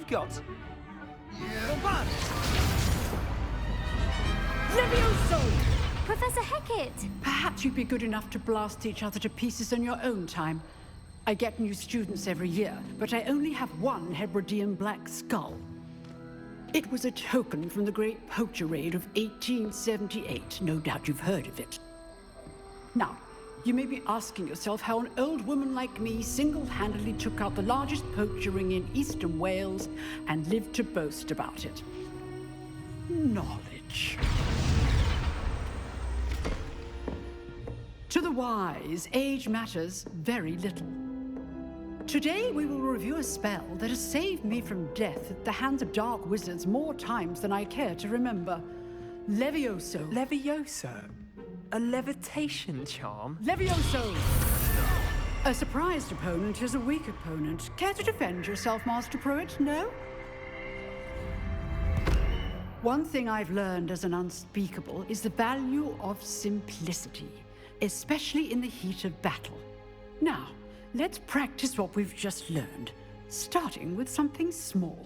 got? Levioso! Professor Hecat! Perhaps you'd be good enough to blast each other to pieces in your own time. I get new students every year, but I only have one Hebridean black skull. It was a token from the Great Poacher Raid of 1878. No doubt you've heard of it. Now, you may be asking yourself how an old woman like me single-handedly took out the largest poacher ring in eastern Wales and lived to boast about it. Knowledge. To the wise, age matters very little. Today we will review a spell that has saved me from death at the hands of dark wizards more times than I care to remember. Levioso. Levioso? A levitation charm? Levioso! A surprised opponent is a weak opponent. Care to defend yourself, Master Pruitt? No? One thing I've learned as an unspeakable is the value of simplicity, especially in the heat of battle. Now, let's practice what we've just learned, starting with something small.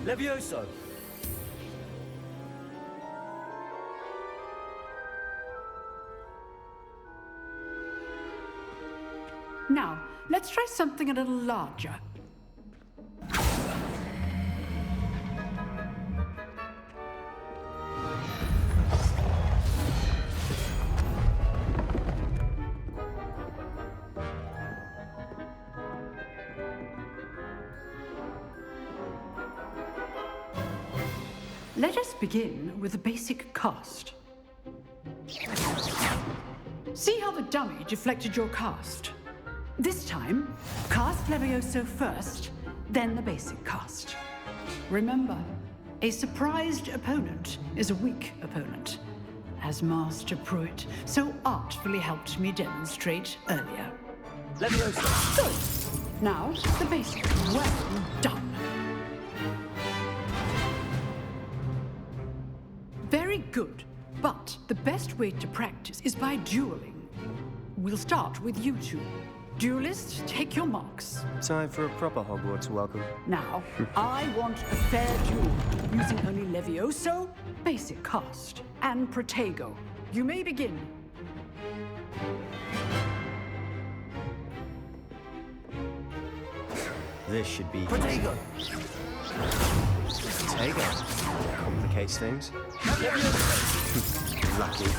Levioso! Now, let's try something a little larger. Let us begin with the basic cast. See how the dummy deflected your cast? This time, cast Levioso first, then the basic cast. Remember, a surprised opponent is a weak opponent, as Master Pruitt so artfully helped me demonstrate earlier. Levioso! Good. Now, the basic. Well done. Very good, but the best way to practice is by dueling. We'll start with you two. Duelists, take your marks. Time for a proper Hogwarts welcome. Now, I want a fair duel, using only Levioso, basic cast, and Protego. You may begin. This should be... Protego! Protego. Complicates things. Lucky.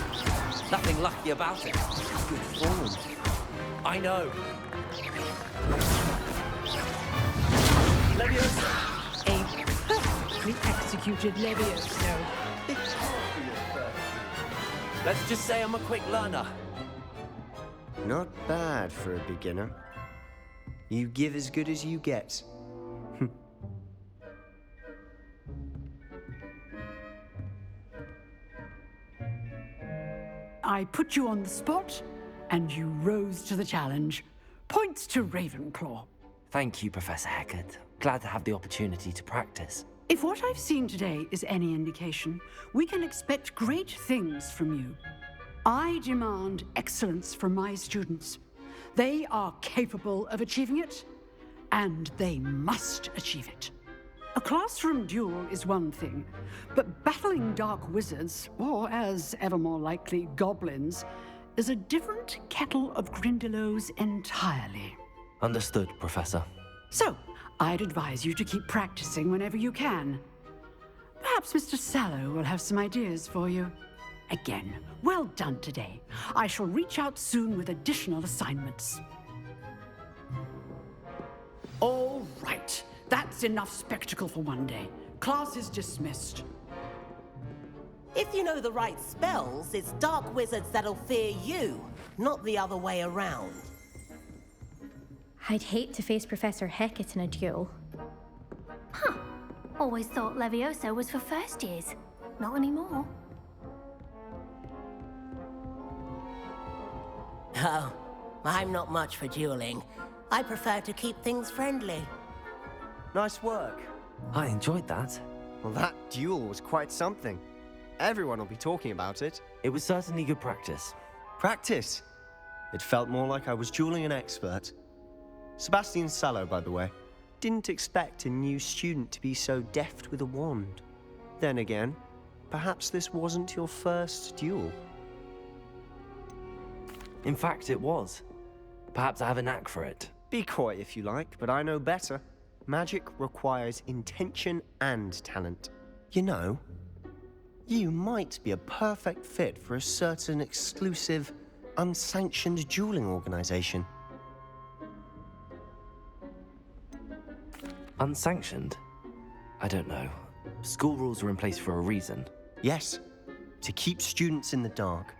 Nothing lucky about it. Good form. I know. Levioso! A perfectly executed Levioso. Let's just say I'm a quick learner. Not bad for a beginner. You give as good as you get. I put you on the spot, and you rose to the challenge. Points to Ravenclaw. Thank you, Professor Hecat. Glad to have the opportunity to practice. If what I've seen today is any indication, we can expect great things from you. I demand excellence from my students. They are capable of achieving it, and they must achieve it. A classroom duel is one thing, but battling dark wizards, or as ever more likely, goblins, is a different kettle of Grindylows entirely. Understood, Professor. So, I'd advise you to keep practicing whenever you can. Perhaps Mr. Sallow will have some ideas for you. Again, well done today. I shall reach out soon with additional assignments. All right. That's enough spectacle for one day. Class is dismissed. If you know the right spells, it's dark wizards that'll fear you, not the other way around. I'd hate to face Professor Hecat in a duel. Huh. Always thought Levioso was for first years. Not anymore. Oh, I'm not much for dueling. I prefer to keep things friendly. Nice work. I enjoyed that. Well, that duel was quite something. Everyone will be talking about it. It was certainly good practice. Practice? It felt more like I was dueling an expert. Sebastian Sallow, by the way. Didn't expect a new student to be so deft with a wand. Then again, perhaps this wasn't your first duel. In fact, it was. Perhaps I have a knack for it. Be coy if you like, but I know better. Magic requires intention and talent. You know, you might be a perfect fit for a certain exclusive, unsanctioned dueling organization. Unsanctioned? I don't know. School rules are in place for a reason. Yes, to keep students in the dark.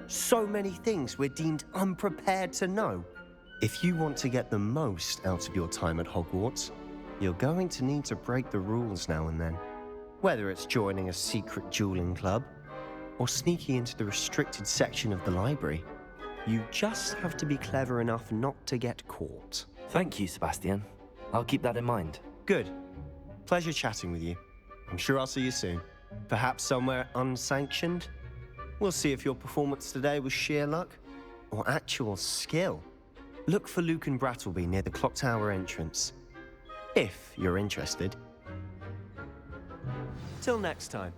So many things we're deemed unprepared to know. If you want to get the most out of your time at Hogwarts, you're going to need to break the rules now and then. Whether it's joining a secret dueling club, or sneaking into the restricted section of the library, you just have to be clever enough not to get caught. Thank you, Sebastian. I'll keep that in mind. Good. Pleasure chatting with you. I'm sure I'll see you soon. Perhaps somewhere unsanctioned? We'll see if your performance today was sheer luck or actual skill. Look for Luke and Brattleby near the clock tower entrance, if you're interested. Till next time.